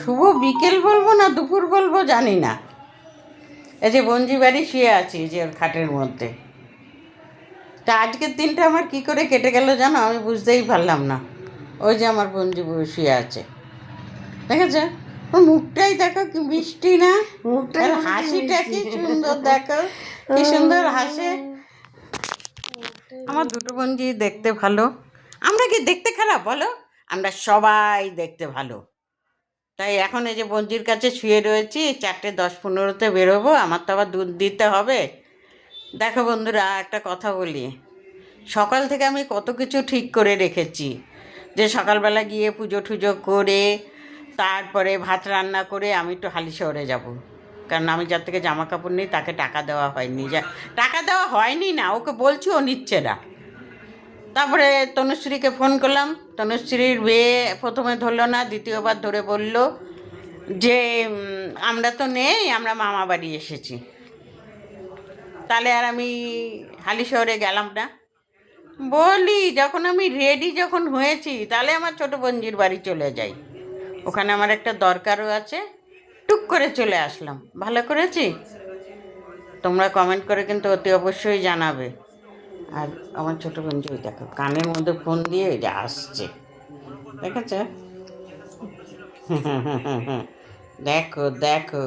শুভ বিকেল বলবো না দুপুর বলবো জানি না। এই যে বঞ্জি বাড়ি শুয়ে আছি যে ওর খাটের মধ্যে। তা আজকের দিনটা আমার কি করে কেটে গেল জানো, আমি বুঝতেই পারলাম না। ওই যে আমার বঞ্জি শুয়ে আছে, দেখেছো? ওর মুখটাই দেখো কি মিষ্টি না, মুখটা আর হাসিটা কি সুন্দর, দেখো কি সুন্দর হাসে। আমার দুটো বঞ্জি দেখতে ভালো। আমরা কি দেখতে খারাপ বলো? আমরা সবাই দেখতে ভালো। তাই এখন এই যে বঞ্জির কাছে শুয়ে রয়েছি, 4:10-15 বেরোবো, আমার তো আবার দুধ দিতে হবে। দেখো বন্ধুরা, একটা কথা বলি, সকাল থেকে আমি কত কিছু ঠিক করে রেখেছি, যে সকালবেলা গিয়ে পুজো টুজো করে তারপরে ভাত রান্না করে আমি একটু হালিশহরে যাব। কারণ আমি যার থেকে জামা কাপড় নিই তাকে টাকা দেওয়া হয়নি, টাকা দেওয়া হয়নি না, ওকে বলছি ও নিচ্ছে না। তারপরে তনুশ্রীকে ফোন করলাম, তনুশ্রীর মেয়ে প্রথমে ধরলো না, দ্বিতীয়বার ধরে বলল যে আমরা তো নেই, আমরা মামা বাড়ি এসেছি। তাহলে আর আমি হালিশহরে গেলাম না। বলি যখন আমি রেডি যখন হয়েছি, তাহলে আমার ছোটো বঞ্জির বাড়ি চলে যাই, ওখানে আমার একটা দরকারও আছে। টুক করে চলে আসলাম, ভালো করেছি। তোমরা কমেন্ট করে কিন্তু অতি অবশ্যই জানাবে। আর আমার ছোটো বঞ্জি ওই দেখো কানের মধ্যে ফোন দিয়ে ওই যে আসছে, দেখেছ? দেখো দেখো।